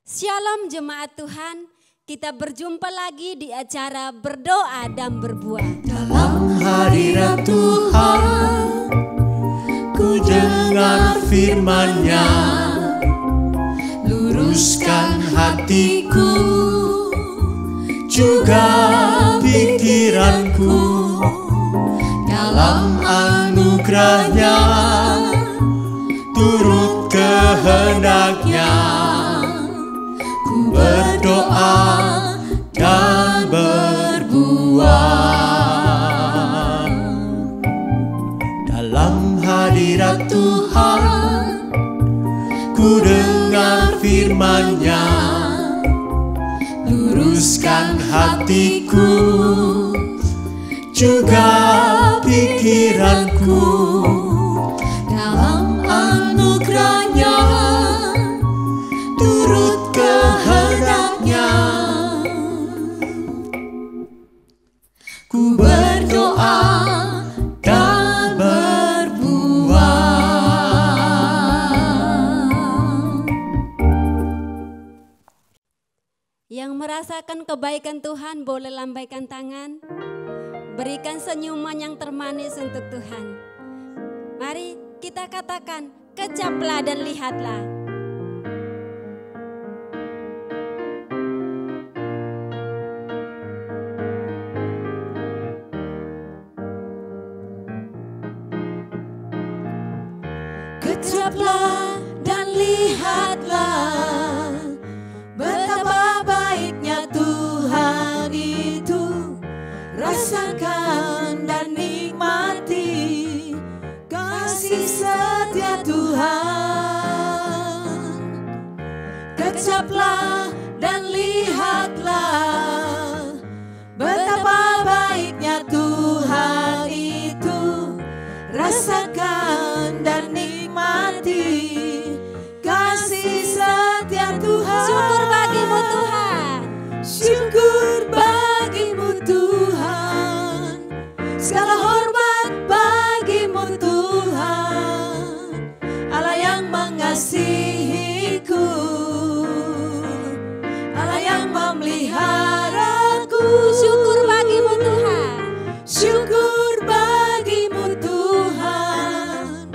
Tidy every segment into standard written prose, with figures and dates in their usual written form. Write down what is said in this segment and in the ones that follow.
Shalom jemaat Tuhan, kita berjumpa lagi di acara berdoa dan berbuah. Dalam hadirat Tuhan, ku dengar firman-Nya, luruskan hatiku, juga pikiranku, dalam anugerah-Nya, turut kehendak-Nya. Ku berdoa dan berbuah. Dalam hadirat Tuhan, ku dengar firman-Nya, luruskan hatiku, juga pikiranku, dalam anugerah-Nya, turut kehendak-Nya. Ku berdoa dan berbuah. Yang merasakan kebaikan Tuhan boleh lambaikan tangan. Berikan senyuman yang termanis untuk Tuhan. Mari kita katakan, kecaplah dan lihatlah. Kecaplah dan lihatlah, betapa baiknya Tuhan itu. Rasakan dan nikmati kasih setia Tuhan. Kecaplah dan lihatlah, betapa baiknya Tuhan itu. Rasakan dan nikmati kasih setia Tuhan. Syukur bagimu Tuhan. Syukur bagimu Tuhan. Segala hormat bagimu Tuhan. Allah yang mengasihiku, Allah yang memeliharaku. Syukur bagimu Tuhan. Syukur bagimu Tuhan.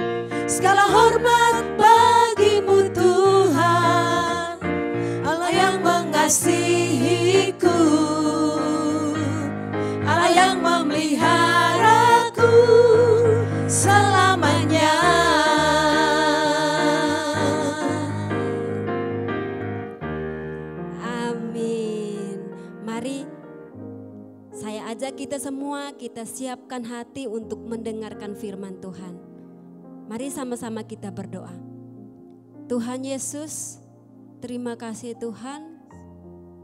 Segala hormat bagimu Tuhan. Allah yang mengasihiku, Allah yang memeliharaku selamanya. Amin. Mari saya ajak kita semua, kita siapkan hati untuk mendengarkan firman Tuhan. Mari sama-sama kita berdoa. Tuhan Yesus, terima kasih Tuhan.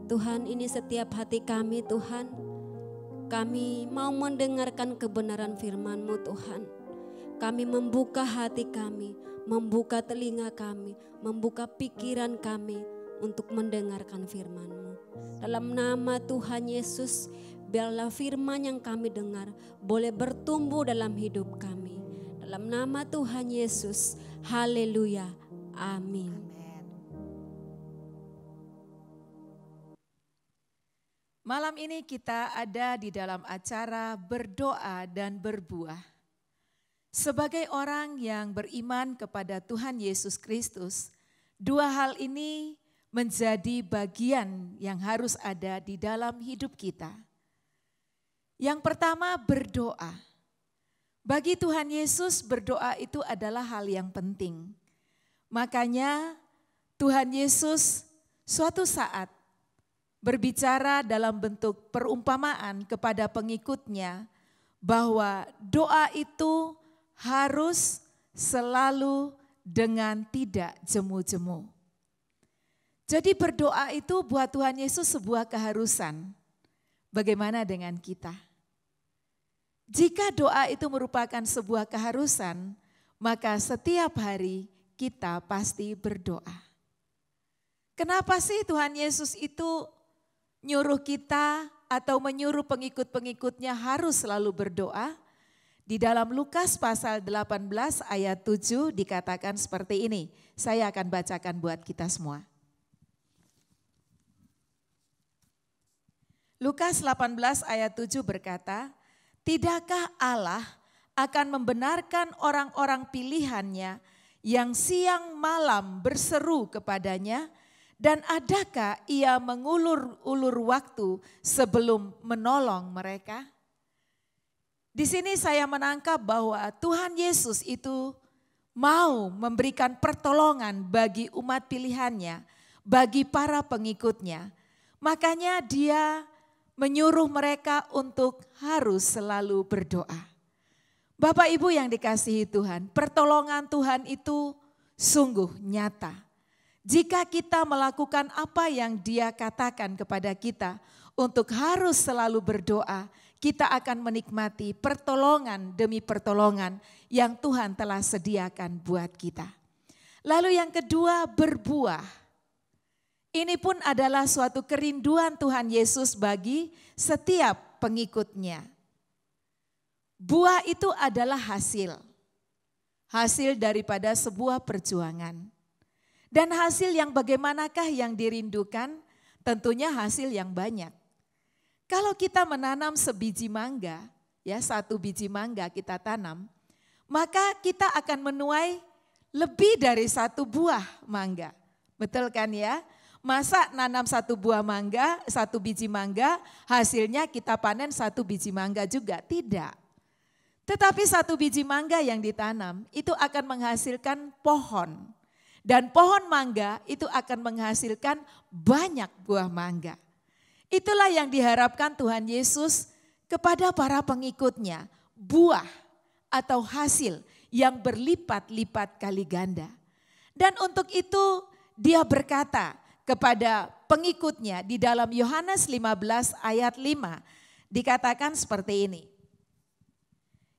Tuhan, ini setiap hati kami Tuhan. Kami mau mendengarkan kebenaran firman-Mu Tuhan. Kami membuka hati kami, membuka telinga kami, membuka pikiran kami untuk mendengarkan firman-Mu. Dalam nama Tuhan Yesus, biarlah firman yang kami dengar boleh bertumbuh dalam hidup kami. Dalam nama Tuhan Yesus, haleluya, amin. Malam ini kita ada di dalam acara berdoa dan berbuah. Sebagai orang yang beriman kepada Tuhan Yesus Kristus, dua hal ini menjadi bagian yang harus ada di dalam hidup kita. Yang pertama, berdoa. Bagi Tuhan Yesus, berdoa itu adalah hal yang penting. Makanya Tuhan Yesus suatu saat berbicara dalam bentuk perumpamaan kepada pengikutnya bahwa doa itu harus selalu dengan tidak jemu-jemu. Jadi berdoa itu buat Tuhan Yesus sebuah keharusan. Bagaimana dengan kita? Jika doa itu merupakan sebuah keharusan, maka setiap hari kita pasti berdoa. Kenapa sih Tuhan Yesus itu nyuruh kita atau menyuruh pengikut-pengikutnya harus selalu berdoa? Di dalam Lukas pasal 18 ayat 7 dikatakan seperti ini. Saya akan bacakan buat kita semua. Lukas 18 ayat 7 berkata, "Tidakkah Allah akan membenarkan orang-orang pilihannya yang siang malam berseru kepadanya, dan adakah ia mengulur-ulur waktu sebelum menolong mereka?" Di sini saya menangkap bahwa Tuhan Yesus itu mau memberikan pertolongan bagi umat pilihannya, bagi para pengikutnya. Makanya dia menyuruh mereka untuk harus selalu berdoa. Bapak Ibu yang dikasihi Tuhan, pertolongan Tuhan itu sungguh nyata. Jika kita melakukan apa yang Dia katakan kepada kita untuk harus selalu berdoa, kita akan menikmati pertolongan demi pertolongan yang Tuhan telah sediakan buat kita. Lalu yang kedua, berbuah. Ini pun adalah suatu kerinduan Tuhan Yesus bagi setiap pengikutnya. Buah itu adalah hasil daripada sebuah perjuangan. Dan hasil yang bagaimanakah yang dirindukan? Tentunya hasil yang banyak. Kalau kita menanam sebiji mangga, ya 1 biji mangga kita tanam, maka kita akan menuai lebih dari 1 buah mangga. Betul kan ya? Masa nanam 1 buah mangga, 1 biji mangga, hasilnya kita panen 1 biji mangga juga? Tidak. Tetapi 1 biji mangga yang ditanam itu akan menghasilkan pohon. Dan pohon mangga itu akan menghasilkan banyak buah mangga. Itulah yang diharapkan Tuhan Yesus kepada para pengikutnya. Buah atau hasil yang berlipat-lipat kali ganda. Dan untuk itu Dia berkata kepada pengikutnya di dalam Yohanes 15 ayat 5 dikatakan seperti ini.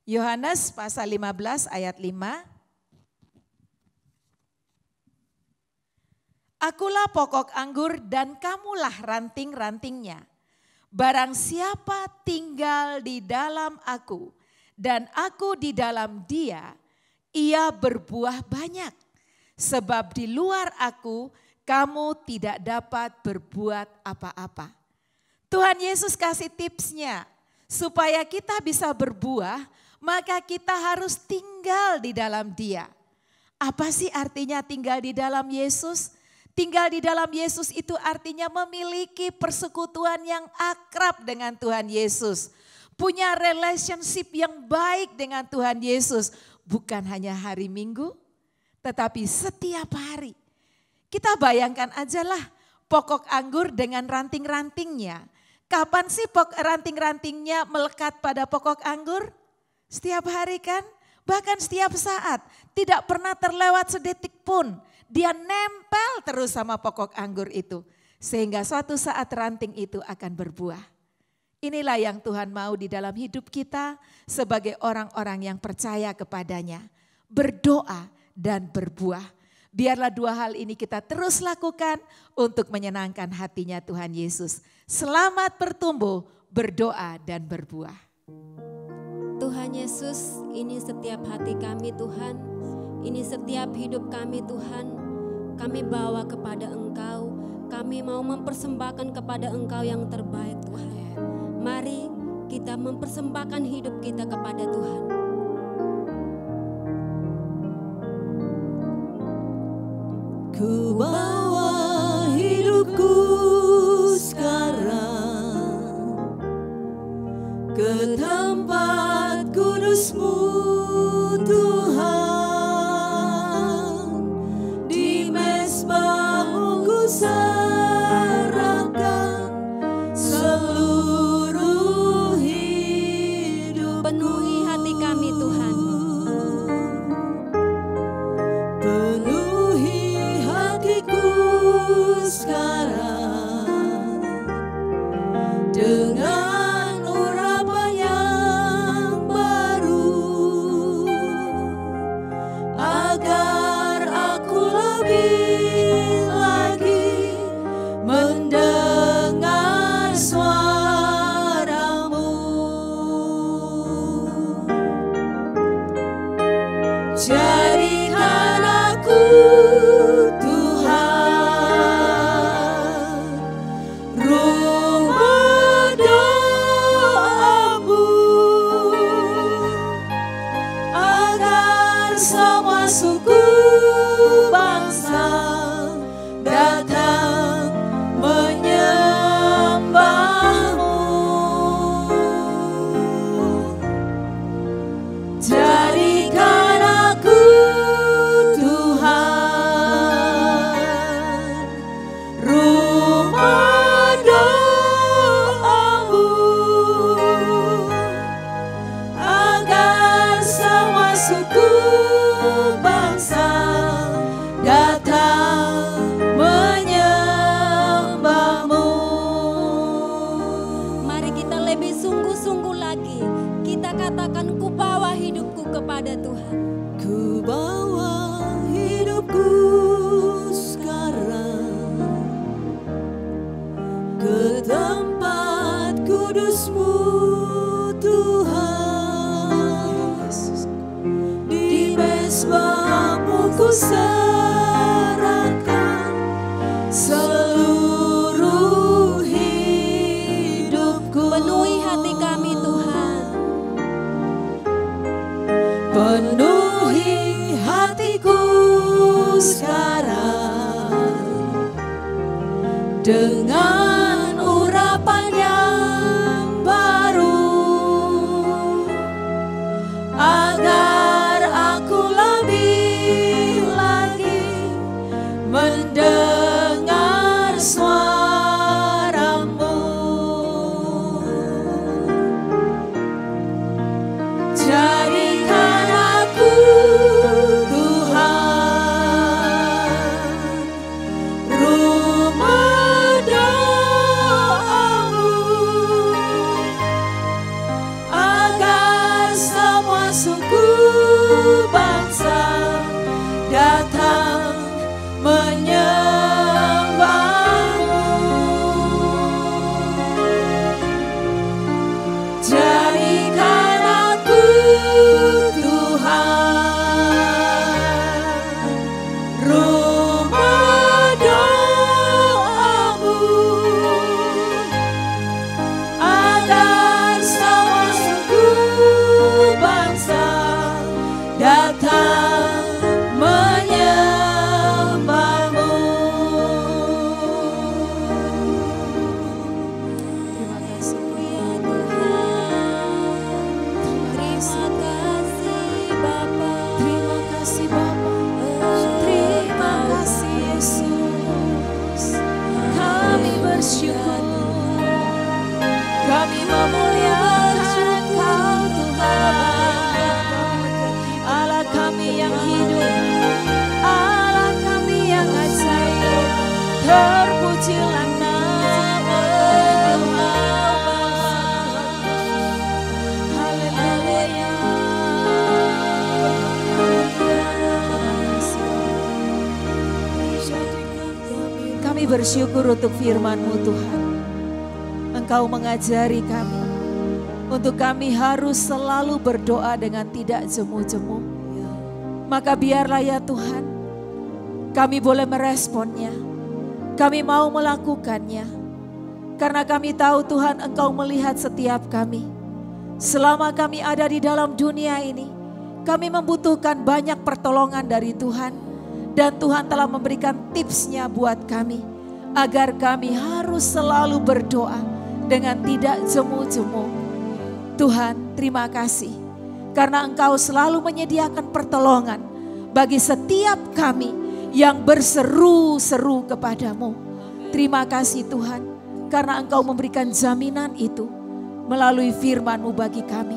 Yohanes pasal 15 ayat 5. "Akulah pokok anggur dan kamulah ranting-rantingnya. Barang siapa tinggal di dalam aku dan aku di dalam dia, ia berbuah banyak. Sebab di luar aku kamu tidak dapat berbuat apa-apa." Tuhan Yesus kasih tipsnya supaya kita bisa berbuah, maka kita harus tinggal di dalam Dia. Apa sih artinya tinggal di dalam Yesus? Tinggal di dalam Yesus itu artinya memiliki persekutuan yang akrab dengan Tuhan Yesus. Punya relationship yang baik dengan Tuhan Yesus. Bukan hanya hari Minggu, tetapi setiap hari. Kita bayangkan aja lah pokok anggur dengan ranting-rantingnya. Kapan sih ranting-rantingnya melekat pada pokok anggur? Setiap hari kan? Bahkan setiap saat. Tidak pernah terlewat sedetik pun. Dia nempel terus sama pokok anggur itu. Sehingga suatu saat ranting itu akan berbuah. Inilah yang Tuhan mau di dalam hidup kita sebagai orang-orang yang percaya kepadanya. Berdoa dan berbuah. Biarlah 2 hal ini kita terus lakukan untuk menyenangkan hatinya Tuhan Yesus. Selamat bertumbuh, berdoa dan berbuah. Tuhan Yesus, ini setiap hati kami Tuhan, ini setiap hidup kami Tuhan, kami bawa kepada Engkau, kami mau mempersembahkan kepada Engkau yang terbaik Tuhan. Mari kita mempersembahkan hidup kita kepada Tuhan. Ku bawa hidupku sekarang ke tempat kudus-Mu Tuhan. Di mezbah-Mu ku serahkan seluruh hidup. Penuhi hati kami Tuhan. Sekarang dengan urapan yang baru, agar aku lebih lagi mendengar suara-Mu. Jadikan aku Tuhan rumah semua suku bangsa datang menyembahmu. Jadikan aku Tuhan rumah doamu, agar semua suku bangsa datang menyembahmu. Mari kita lebih sungguh-sungguh lagi. Kita katakan, ku bawa hidupku kepada Tuhan. Ku bawa hidupku sekarang ke tempat kudus-Mu Tuhan. Di mezbah-Mu ku serahkan seluruh hidupku. Penuhi hati kami Tuhan. Penuhi hatiku sekarang dengan urapan yang baru, agar aku lebih lagi mendengar suara-Mu. Jadikan aku Tuhan rumah doamu, agar semua suku bangsa datang menyembahmu. Jadikan aku Tuhan rumah doamu, agar semua suku bangsa datang menyembahmu. Terima kasih Ya Tuhan, terima kasih Bapa. Terima kasih Bapa. Terima kasih Yesus. Kami bersyukur. Kami memuliakan Kau Tuhan. Allah kami yang hidup, Allah kami yang ajaib. Terpujilah nama Haleluya. Kami bersyukur untuk firman-Mu Tuhan. Engkau mengajari kami untuk kami harus selalu berdoa dengan tidak jemu-jemu. Maka biarlah ya Tuhan, kami boleh meresponnya. Kami mau melakukannya. Karena kami tahu Tuhan Engkau melihat setiap kami. Selama kami ada di dalam dunia ini, kami membutuhkan banyak pertolongan dari Tuhan. Dan Tuhan telah memberikan tipsnya buat kami. Agar kami harus selalu berdoa dengan tidak jemu-jemu. Tuhan, terima kasih. Karena Engkau selalu menyediakan pertolongan bagi setiap kami yang berseru-seru kepadamu. Terima kasih Tuhan, karena Engkau memberikan jaminan itu melalui firman-Mu bagi kami.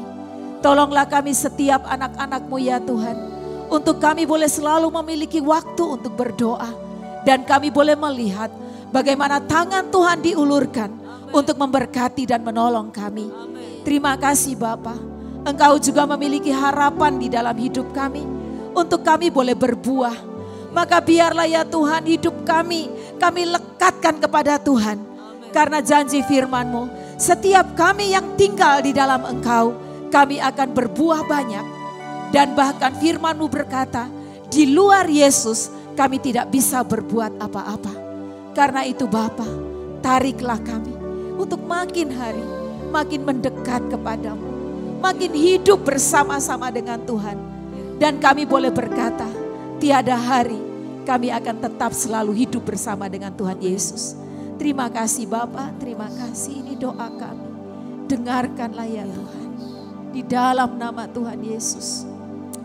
Tolonglah kami setiap anak-anak-Mu ya Tuhan, untuk kami boleh selalu memiliki waktu untuk berdoa. Dan kami boleh melihat bagaimana tangan Tuhan diulurkan untuk memberkati dan menolong kami. Terima kasih Bapa. Engkau juga memiliki harapan di dalam hidup kami, untuk kami boleh berbuah. Maka biarlah ya Tuhan hidup kami lekatkan kepada Tuhan. Karena janji firman-Mu, setiap kami yang tinggal di dalam Engkau, kami akan berbuah banyak. Dan bahkan firman-Mu berkata, di luar Yesus kami tidak bisa berbuat apa-apa. Karena itu Bapa, tariklah kami untuk makin hari, makin mendekat kepadamu. Makin hidup bersama-sama dengan Tuhan. Dan kami boleh berkata, tiada hari kami akan tetap selalu hidup bersama dengan Tuhan Yesus. Terima kasih Bapa, terima kasih, ini doa kami. Dengarkanlah ya Tuhan, di dalam nama Tuhan Yesus.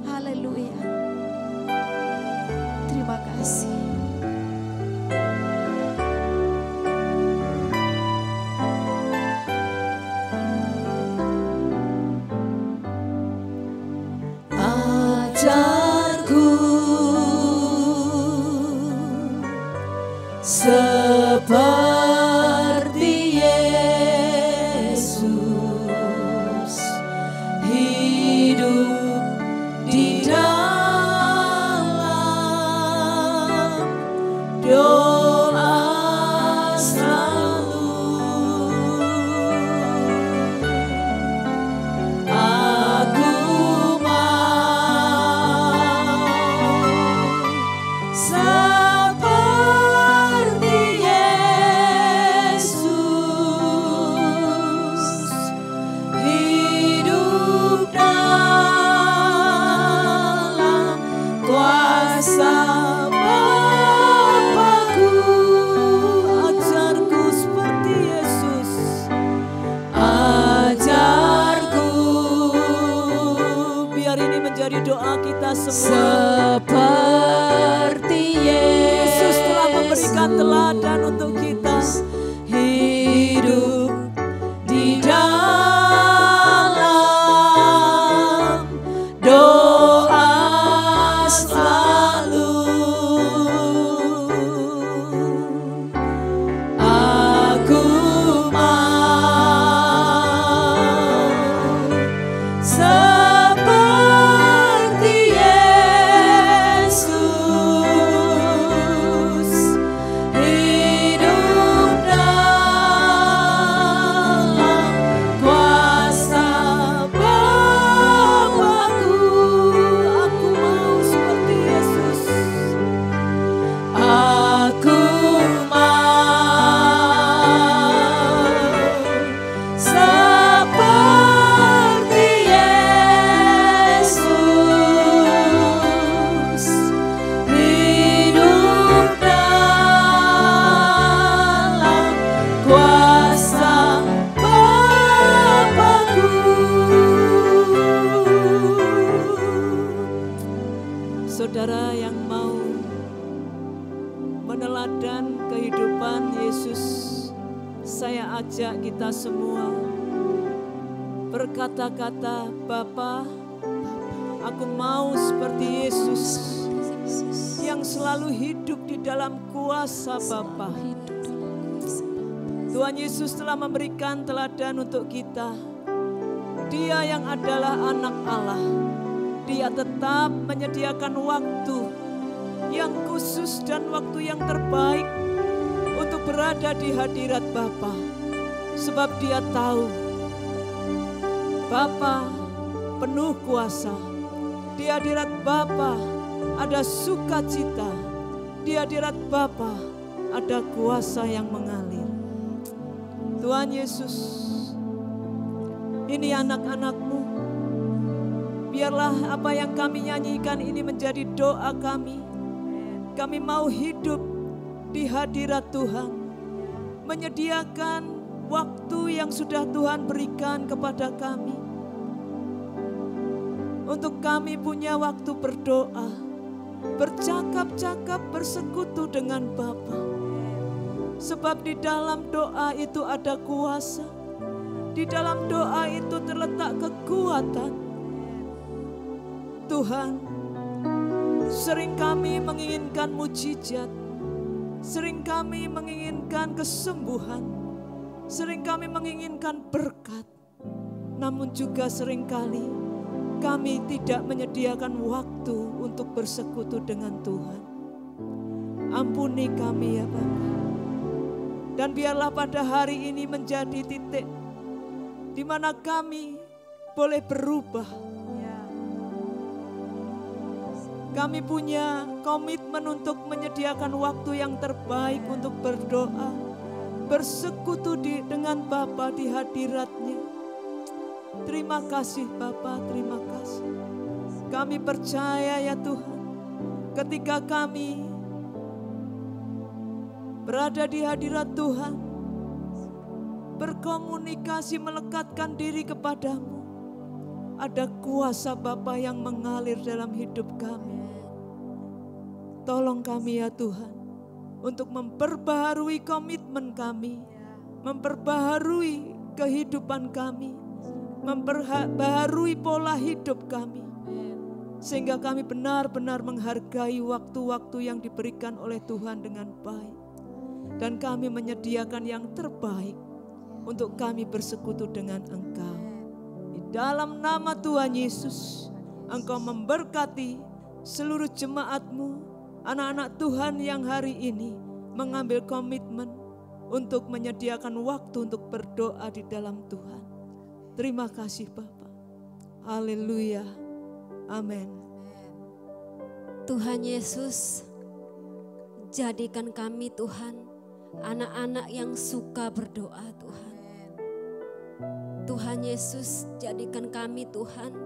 Haleluya. Terima kasih. Ajarku seperti Yesus, hidup di dalam doa selalu. Aku mau seperti Yesus, hidup dalam kuasa Bapa-Ku. Ajarku seperti Yesus, ajarku. Biar ini menjadi doa kita semua. Seperti Yesus telah memberikan teladan untuk kita, hidup di dalam doa selalu. Aku mau seperti Yesus, hidup dalam kuasa Bapa-Ku. Aku mau seperti Yesus. Aku mau seperti Yesus, hidup dalam kuasa Bapa-Ku. Saudara yang mau meneladan kehidupan Yesus, saya ajak kita semua berkata-kata, Bapa, aku mau seperti Yesus yang selalu hidup di dalam kuasa Bapa. Tuhan Yesus telah memberikan teladan untuk kita. Dia yang adalah anak Allah, Dia tetap menyediakan waktu yang khusus dan waktu yang terbaik untuk berada di hadirat Bapa. Sebab Dia tahu Bapa penuh kuasa. Di hadirat Bapa ada sukacita. Di hadirat Bapa ada kuasa yang mengalir. Tuhan Yesus, ini anak-anak-Mu. Biarlah apa yang kami nyanyikan ini menjadi doa kami. Kami mau hidup di hadirat Tuhan, menyediakan waktu yang sudah Tuhan berikan kepada kami. Untuk kami punya waktu berdoa, bercakap-cakap, bersekutu dengan Bapa. Sebab di dalam doa itu ada kuasa. Di dalam doa itu terletak kekuatan. Tuhan, sering kami menginginkan mujizat, sering kami menginginkan kesembuhan, sering kami menginginkan berkat, namun juga seringkali kami tidak menyediakan waktu untuk bersekutu dengan Tuhan. Ampuni kami ya Bapa. Dan biarlah pada hari ini menjadi titik di mana kami boleh berubah. Kami punya komitmen untuk menyediakan waktu yang terbaik untuk berdoa, bersekutu dengan Bapa di hadirat-Nya. Terima kasih Bapa, terima kasih. Kami percaya ya Tuhan, ketika kami berada di hadirat Tuhan, berkomunikasi, melekatkan diri kepadamu, ada kuasa Bapa yang mengalir dalam hidup kami. Tolong kami ya Tuhan, untuk memperbaharui komitmen kami, memperbaharui kehidupan kami, memperbaharui pola hidup kami, sehingga kami benar-benar menghargai waktu-waktu yang diberikan oleh Tuhan dengan baik. Dan kami menyediakan yang terbaik untuk kami bersekutu dengan Engkau. Di dalam nama Tuhan Yesus, Engkau memberkati seluruh jemaat-Mu, anak-anak Tuhan yang hari ini mengambil komitmen untuk menyediakan waktu untuk berdoa di dalam Tuhan. Terima kasih Bapa. Haleluya. Amin. Tuhan Yesus, jadikan kami Tuhan anak-anak yang suka berdoa Tuhan. Tuhan Yesus, jadikan kami Tuhan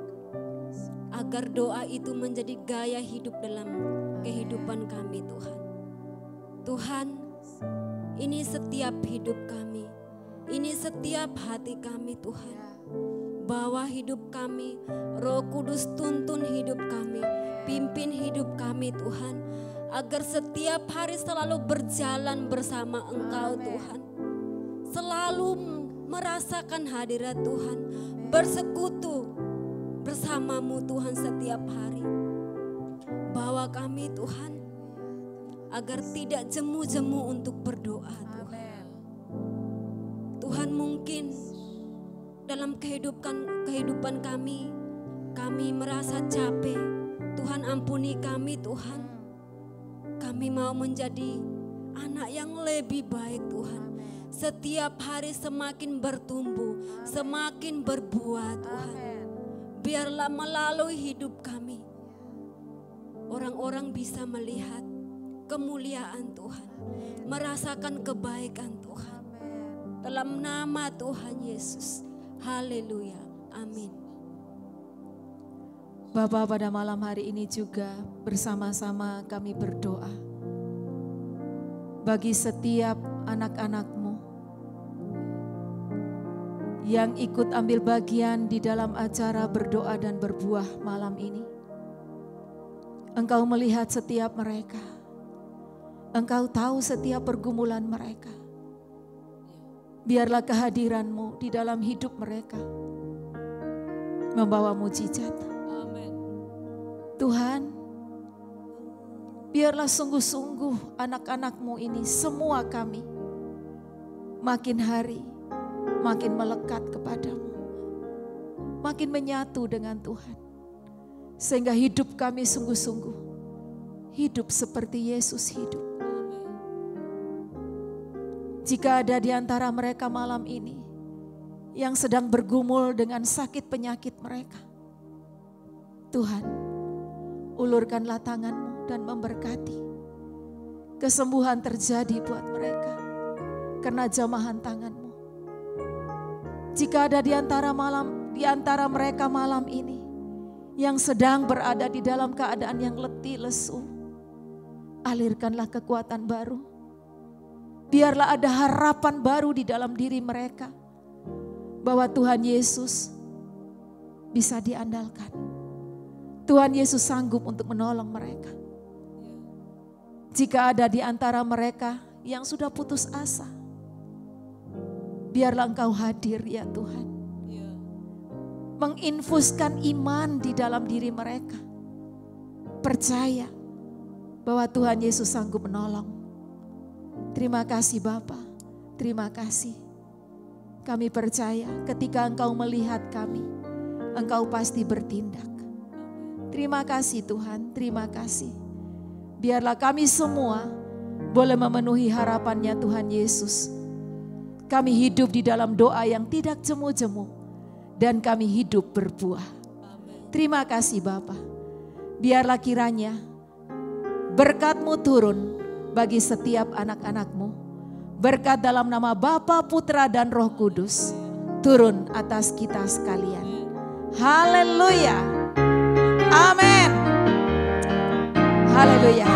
agar doa itu menjadi gaya hidup dalam kehidupan kami Tuhan. Tuhan, ini setiap hidup kami, ini setiap hati kami Tuhan. Bawa hidup kami, Roh Kudus tuntun hidup kami, pimpin hidup kami Tuhan, agar setiap hari selalu berjalan bersama Engkau Tuhan. Selalu merasakan hadirat Tuhan, bersekutu bersamamu Tuhan setiap hari. Bawa kami Tuhan, agar tidak jemu-jemu untuk berdoa Tuhan. Tuhan, mungkin dalam kehidupan kami merasa capek. Tuhan, ampuni kami Tuhan. Kami mau menjadi anak yang lebih baik Tuhan. Setiap hari semakin bertumbuh, semakin berbuah Tuhan. Biarlah melalui hidup kami, orang-orang bisa melihat kemuliaan Tuhan, merasakan kebaikan Tuhan. Dalam nama Tuhan Yesus. Haleluya. Amin. Bapa, pada malam hari ini juga bersama-sama kami berdoa bagi setiap anak-anak-Mu yang ikut ambil bagian di dalam acara berdoa dan berbuah malam ini. Engkau melihat setiap mereka. Engkau tahu setiap pergumulan mereka. Biarlah kehadiran-Mu di dalam hidup mereka membawa mujizat. Tuhan, biarlah sungguh-sungguh anak-anak-Mu ini, semua kami, makin hari makin melekat kepadamu, makin menyatu dengan Tuhan. Sehingga hidup kami sungguh-sungguh hidup seperti Yesus hidup. Jika ada di antara mereka malam ini yang sedang bergumul dengan sakit penyakit mereka, Tuhan, ulurkanlah tangan-Mu dan memberkati. Kesembuhan terjadi buat mereka karena jamahan tangan-Mu. Jika ada di antara mereka malam ini yang sedang berada di dalam keadaan yang letih, lesu, alirkanlah kekuatan baru. Biarlah ada harapan baru di dalam diri mereka, bahwa Tuhan Yesus bisa diandalkan. Tuhan Yesus sanggup untuk menolong mereka. Jika ada di antara mereka yang sudah putus asa, biarlah Engkau hadir ya Tuhan. Menginfuskan iman di dalam diri mereka. Percaya bahwa Tuhan Yesus sanggup menolong. Terima kasih Bapa, terima kasih. Kami percaya ketika Engkau melihat kami, Engkau pasti bertindak. Terima kasih Tuhan, terima kasih. Biarlah kami semua boleh memenuhi harapannya Tuhan Yesus. Kami hidup di dalam doa yang tidak jemu-jemu dan kami hidup berbuah. Terima kasih Bapa. Biarlah kiranya berkat-Mu turun bagi setiap anak-anak-Mu. Berkat dalam nama Bapa, Putra dan Roh Kudus turun atas kita sekalian. Haleluya. Amin. Haleluya.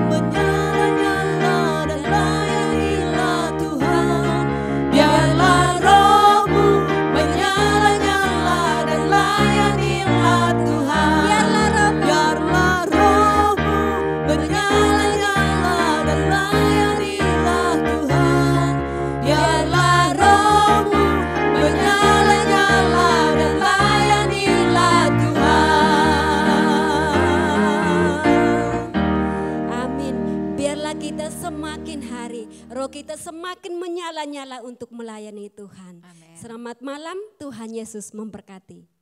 Menyala-nyala dan layanilah Tuhan. Biarlah rohmu menyala-nyala dan layanilah Tuhan. Biarlah rohmu menyala-nyala dan layanilah Tuhan. Biarlah rohmu menyala-nyala dan layanilah Tuhan. Amin. Biarlah kita semakin hari, roh kita semakin menyala-nyala untuk melayani Tuhan. Amin. Selamat malam, Tuhan Yesus memberkati.